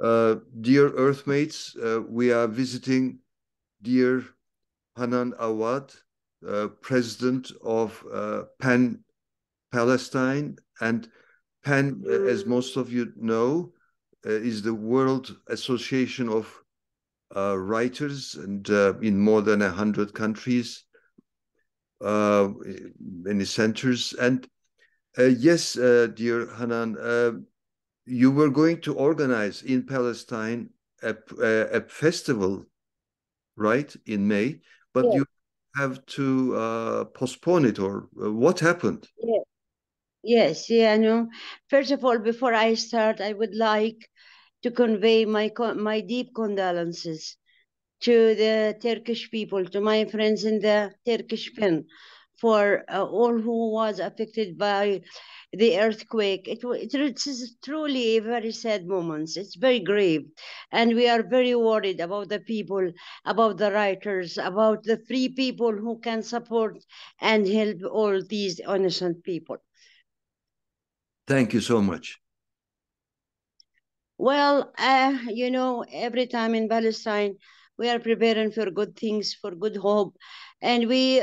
Dear Earthmates, we are visiting dear Hanan Awwad, president of PEN Palestine. And PEN, as most of you know, is the World Association of Writers, and in more than 100 countries, uh, many centers. And yes, dear Hanan, you were going to organize in Palestine a festival, right, in May, but Yes, you have to postpone it, or what happened? yes, yes, yeah, no. First of all, before I start, I would like to convey my deep condolences to the Turkish people, to my friends in the Turkish pen, for all who was affected by the earthquake. It is truly a very sad moment. It's very grave, and we are very worried about the people, about the writers, about the free people who can support and help all these innocent people. Thank you so much. Well, every time in Palestine, we are preparing for good things, for good hope. And we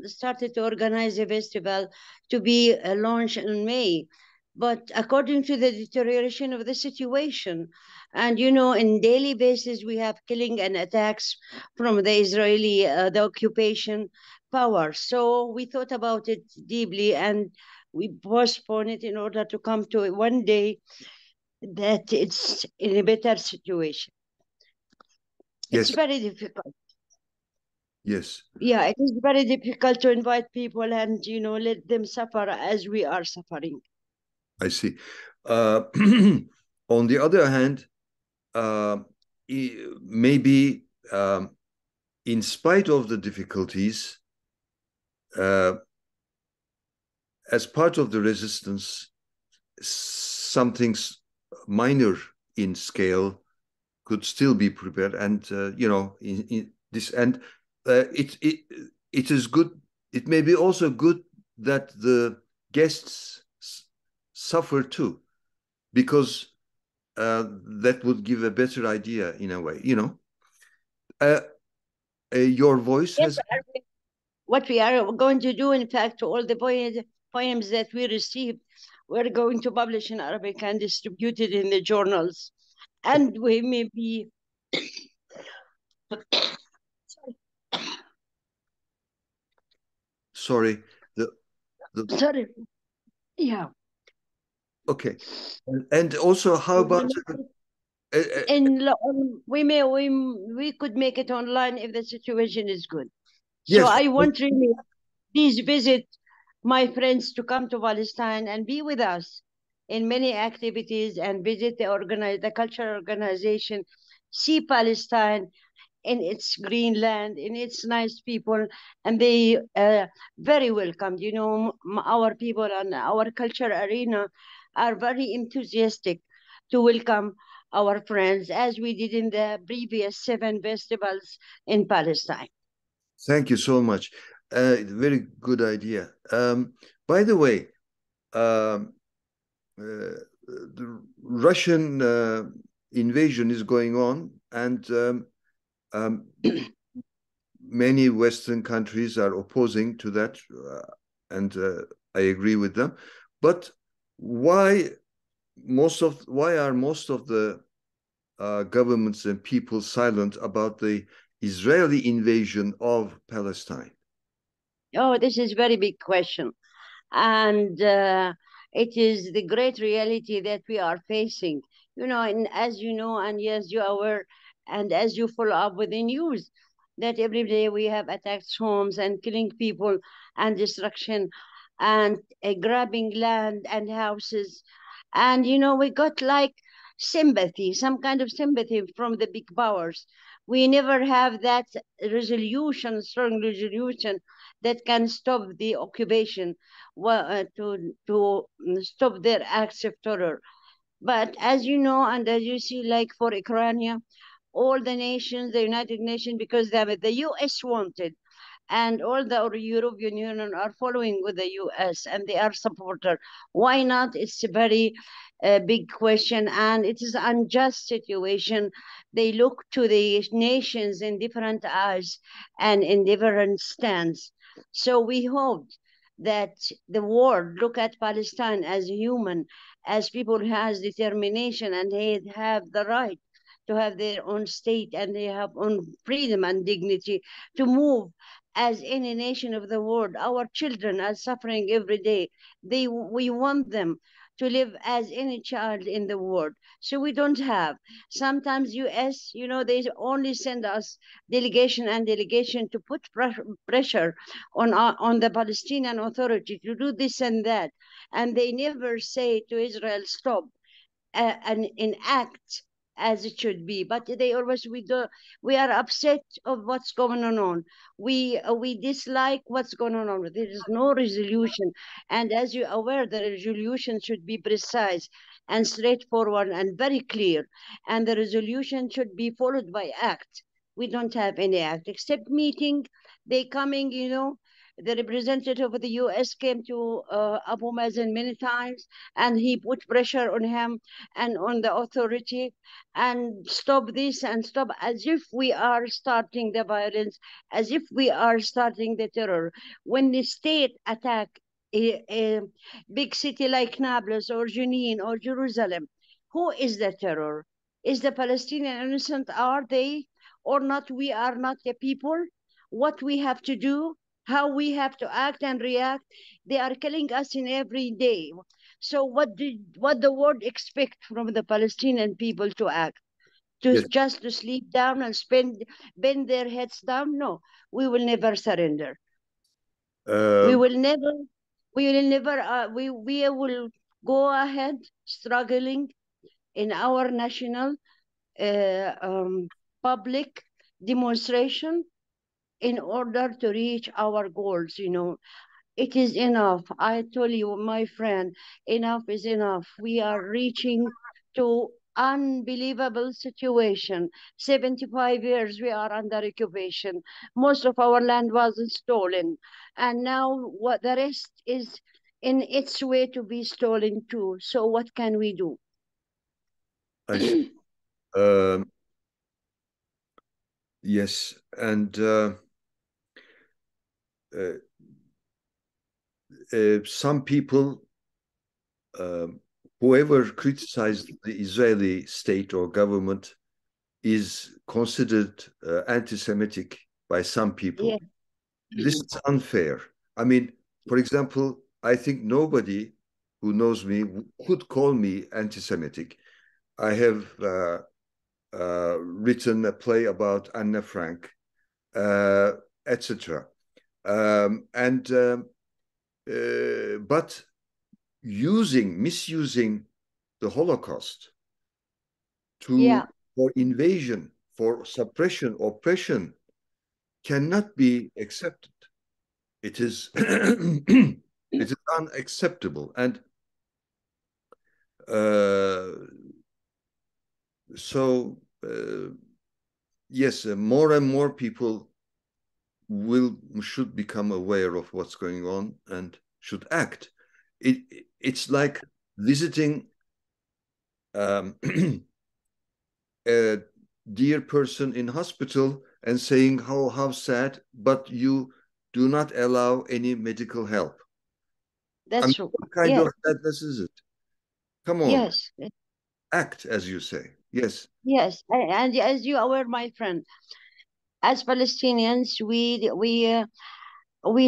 started to organize a festival to be launched in May. But according to the deterioration of the situation, and in daily basis, we have killing and attacks from the Israeli, the occupation power. So we thought about it deeply and we postponed it in order to come to one day that it's in a better situation. It's Yes, very difficult. yes, Yeah, it is very difficult to invite people and let them suffer as we are suffering. I see. Uh, on the other hand, uh, maybe in spite of the difficulties, uh, as part of the resistance, something minor in scale could still be prepared, and in this, and it is good. It may be also good that the guests suffer too, because that would give a better idea in a way. Uh, your voice Yes, has. what we are going to do, in fact, all the poems that we received, we're going to publish in Arabic and distribute it in the journals. And we may be, Sorry. The sorry, yeah. Okay, and also, how We about may uh, we could make it online if the situation is good. So yes. I want really please visit my friends to come to Palestine and be with us in many activities and visit the cultural organization, see Palestine in its green land, in its nice people, and they very welcomed. Our people and our culture arena are very enthusiastic to welcome our friends as we did in the previous 7 festivals in Palestine. Thank you so much. Very good idea. By the way, um, the Russian invasion is going on, and um, many Western countries are opposing to that, and I agree with them. But why why are most of the governments and people silent about the Israeli invasion of Palestine? Oh, this is very big question. And it is the great reality that we are facing. And as you know, and yes, you are aware, and as you follow up with the news, that every day we have attacks homes and killing people and destruction and grabbing land and houses. And, we got like sympathy, some kind of sympathy from the big powers. We never have that resolution, strong resolution that can stop the occupation, to stop their acts of terror. But as you know, and as you see, like for Ukraine, all the nations, the United Nations, because the U.S. wanted, and all the European Union are following with the US and they are supporter. Why not? It's a very big question, and it is unjust situation. They look to the nations in different eyes and in different stands. So we hope that the world look at Palestine as human, as people who has determination and they have the right to have their own state and they have own freedom and dignity to move as any nation of the world. Our children are suffering every day. We want them to live as any child in the world. So we don't have. Sometimes US, they only send us delegation to put pressure on the Palestinian Authority to do this and that. And they never say to Israel, stop and enact as it should be. But they always we are upset of what's going on. We dislike what's going on. There is no resolution, and as you're aware, the resolution should be precise and straightforward and very clear, and the resolution should be followed by act. We don't have any act except meeting. They coming, the representative of the US came to Abu Mazen many times, and he put pressure on him and on the authority and stop this and stop, as if we are starting the violence, as if we are starting the terror. When the state attack a big city like Nablus or Jenin or Jerusalem, who is the terror? Is the Palestinian innocent? Are they or not? We are not the people. What we have to do, how we have to act and react. They are killing us in every day. So what the world expect from the Palestinian people to act? Yes. Just to sleep down and bend their heads down? No, we will never surrender. We will never. We will never. We will go ahead struggling in our national public demonstration in order to reach our goals. It is enough. I told you, my friend, enough is enough. We are reaching to unbelievable situation. 75 years we are under occupation. Most of our land was stolen. And now what the rest is in its way to be stolen too. So what can we do? I see. Yes, and some people, whoever criticized the Israeli state or government, is considered anti-Semitic by some people. Yeah. This is unfair. I mean, for example, I think nobody who knows me could call me anti-Semitic. I have written a play about Anne Frank, etc. But misusing the Holocaust for invasion, for suppression, oppression, cannot be accepted. It is it is unacceptable, and so yes, more and more people should become aware of what's going on and should act. It's like visiting a dear person in hospital and saying how sad, but you do not allow any medical help. That's true. What kind of sadness is it? Come on. Yes. Act, as you say. Yes. Yes, and as you are aware, my friend, as Palestinians, we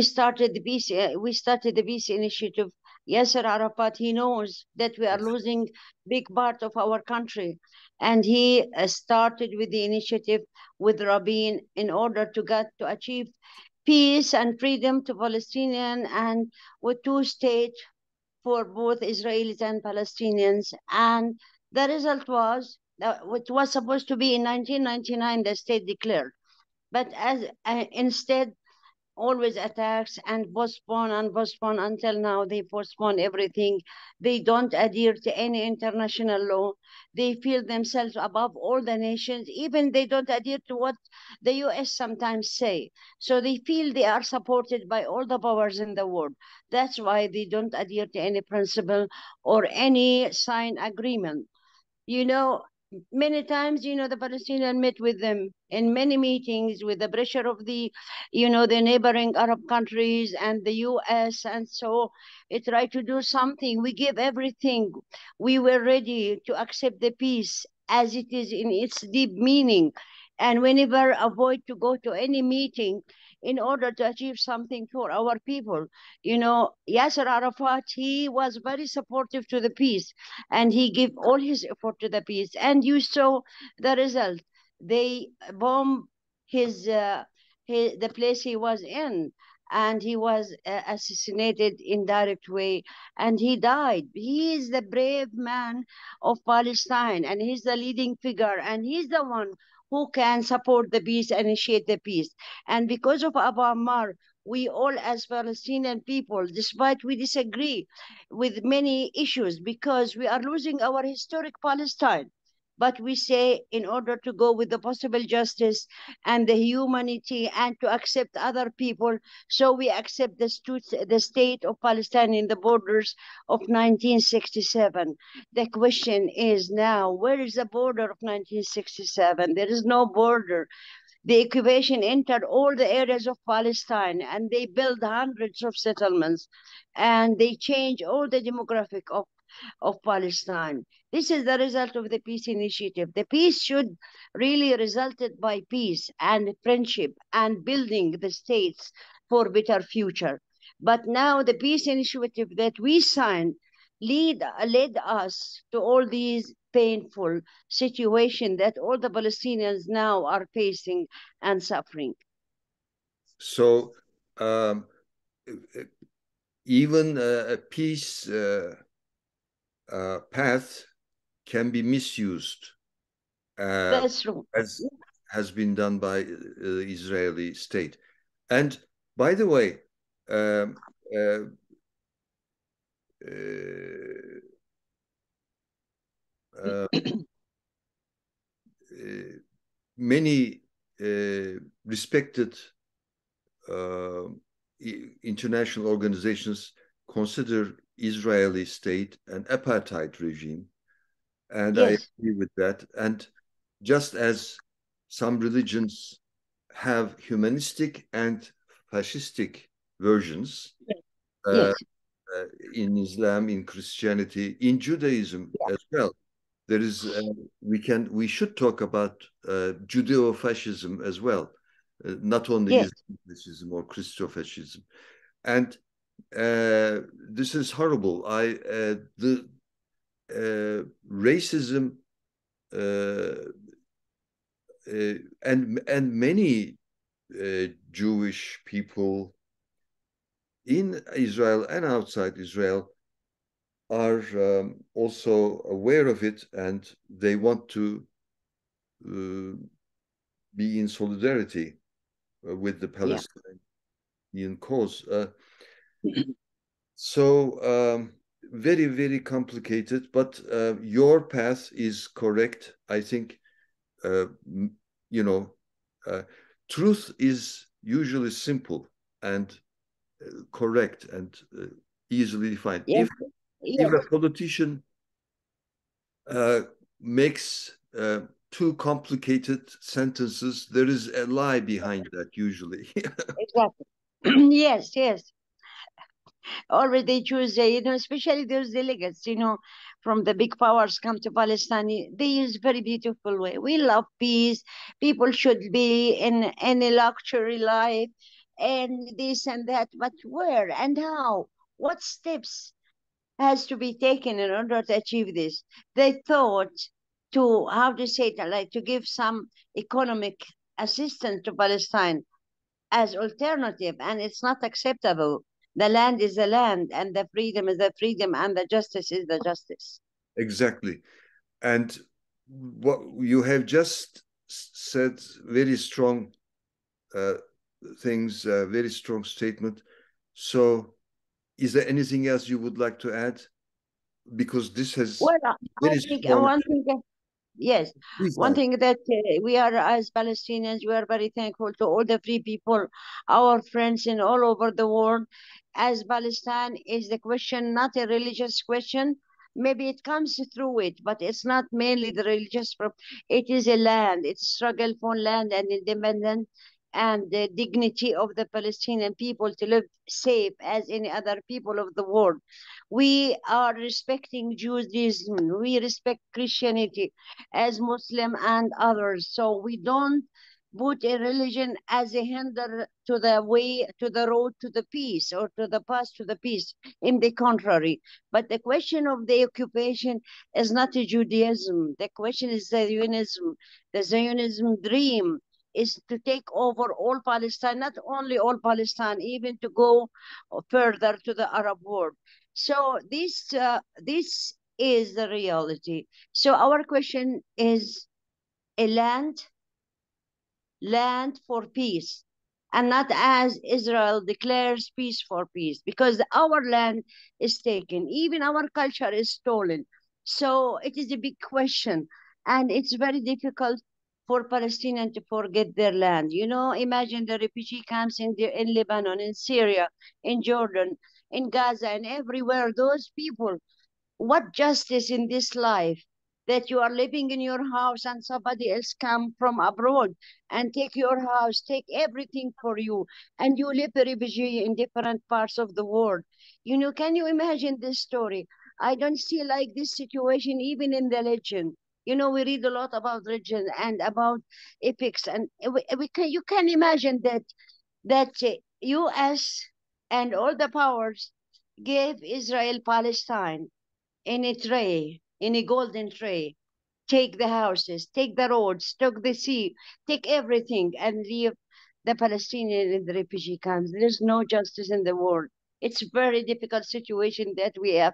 started the peace. We started the peace initiative. Yasser Arafat, he knows that we are losing big part of our country, and he started with the initiative with Rabin in order to achieve peace and freedom to Palestinian and with two states for both Israelis and Palestinians. And the result was it was supposed to be in 1999 the state declared, but as instead always attacks and postpone until now. They postpone everything. They don't adhere to any international law. They feel themselves above all the nations. Even they don't adhere to what the US sometimes say. So they feel they are supported by all the powers in the world. That's why they don't adhere to any principle or any signed agreement. You know, many times, the Palestinians met with them in many meetings with the pressure of the neighboring Arab countries and the US. And so it tried to do something. We gave everything. We were ready to accept the peace as it is in its deep meaning. And we never avoid to go to any meeting in order to achieve something for our people. Yasser Arafat, he was very supportive to the peace and he gave all his effort to the peace. And you saw the result. They bombed the place he was in, and he was assassinated in direct way, and he died. He is the brave man of Palestine, and he's the leading figure, and he's the one who can support the peace, initiate the peace. And because of Abu Ammar, we all as Palestinian people, despite we disagree with many issues because we are losing our historic Palestine. But we say, in order to go with the possible justice and the humanity and to accept other people, so we accept the state of Palestine in the borders of 1967. The question is now, where is the border of 1967? There is no border. The occupation entered all the areas of Palestine and they built hundreds of settlements and they changed all the demographic of Palestine. This is the result of the peace initiative. The peace should really resulted by peace and friendship and building the states for better future. But now the peace initiative that we signed led us to all these painful situations that all the Palestinians now are facing and suffering. So even a peace path can be misused, That's true. as has been done by the Israeli state. And by the way, many respected international organizations consider Israeli state an apartheid regime, and I Yes, agree with that. And just as some religions have humanistic and fascistic versions, uh, yes, in Islam, in Christianity, in Judaism yeah, as well. There is we should talk about Judeo-fascism as well, not only yes, Islam fascism or Christo-fascism. And this is horrible. The racism and many Jewish people in Israel and outside Israel are also aware of it, and they want to be in solidarity with the yeah. Palestinian cause. So very, very complicated, but your path is correct. I think, you know, uh, truth is usually simple and correct and easily defined. Yes, If a yes, politician makes too complicated sentences, there is a lie behind that usually. exactly. Yes, yes. Already they choose, especially those delegates, from the big powers come to Palestine. They use very beautiful way. We love peace. People should be in a luxury life and this and that. But where and how? What steps has to be taken in order to achieve this? They thought to, how to say it, like to give some economic assistance to Palestine as alternative, and it's not acceptable. The land is the land, and the freedom is the freedom, and the justice is the justice. Exactly. And what you have just said, very strong things, very strong statement. So is there anything else you would like to add? Because this has Well, I very think strong. one thing. Yes, Please one add. thing that we are as Palestinians, we are very thankful to all the free people, our friends in all over the world. As Palestine is the question, not a religious question. Maybe it comes through it, but it's not mainly the religious. It is a land. It's a struggle for land and independence and the dignity of the Palestinian people to live safe as any other people of the world. We are respecting Judaism. We respect Christianity as Muslim and others. So we don't put a religion as a hinder to the way, to the road to the peace or to the path to the peace. In the contrary. But the question of the occupation is not a Judaism. The question is Zionism. The Zionism dream is to take over all Palestine, not only all Palestine, even to go further to the Arab world. So this is the reality. So our question is a land for peace, and not as Israel declares peace for peace, because our land is taken, even our culture is stolen. So it is a big question, and it's very difficult for Palestinians to forget their land. You know, imagine the refugee camps in Lebanon, in Syria, in Jordan, in Gaza, and everywhere. Those people, what justice in this life that you are living in your house and somebody else come from abroad and take your house, take everything for you, and you live a refugee in different parts of the world. You know, can you imagine this story? I don't see like this situation even in the legend. You know, we read a lot about legend and about epics, and you can imagine that U.S. and all the powers gave Israel Palestine in a tray, in a golden tray. Take the houses, take the roads, take the sea, take everything, and leave the Palestinians in the refugee camps. There's no justice in the world. It's a very difficult situation that we have.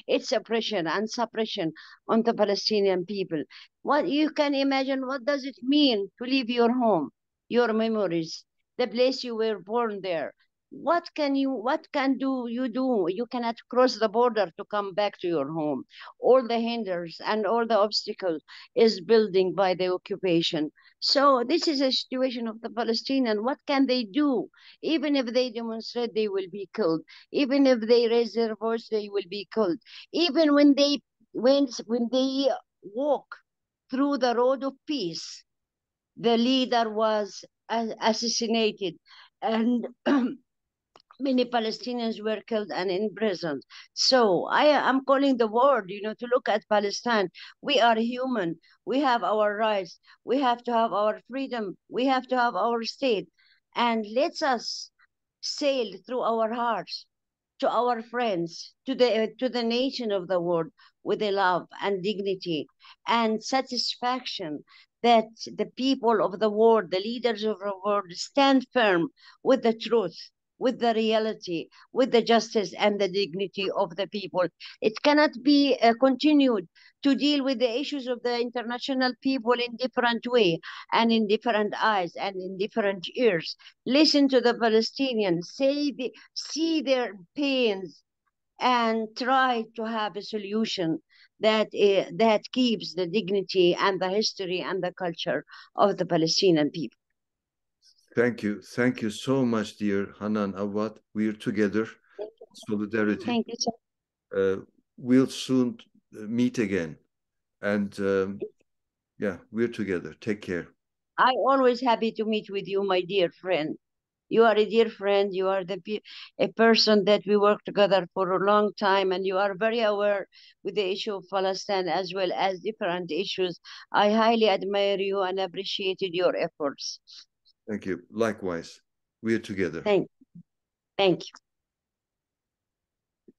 It's oppression and suppression on the Palestinian people. What you can imagine, what does it mean to leave your home, your memories, the place you were born there? What can do you do? You cannot cross the border to come back to your home. All the hinders and all the obstacles is building by the occupation. So this is a situation of the Palestinian. What can they do? Even if they demonstrate, they will be killed. Even if they raise their voice, they will be killed. Even when they walk through the road of peace, the leader was assassinated, and many Palestinians were killed and imprisoned. So I am calling the world, you know, to look at Palestine. We are human. We have our rights. We have to have our freedom. We have to have our state. And let us sail through our hearts to our friends, to the nation of the world with a love and dignity and satisfaction that the people of the world, the leaders of the world, stand firm with the truth, with the reality, with the justice and the dignity of the people. It cannot be continued to deal with the issues of the international people in different way and in different eyes and in different ears. Listen to the Palestinians, see their pains and try to have a solution that keeps the dignity and the history and the culture of the Palestinian people. Thank you. Thank you so much, dear Hanan Awwad. We're together. Solidarity. Thank you so We'll soon meet again. And yeah, we're together. Take care. I always happy to meet with you, my dear friend. You are a dear friend. You are a person that we work together for a long time, and you are very aware with the issue of Palestine as well as different issues. I highly admire you and appreciated your efforts. Thank you. Likewise, we're together. Thank you.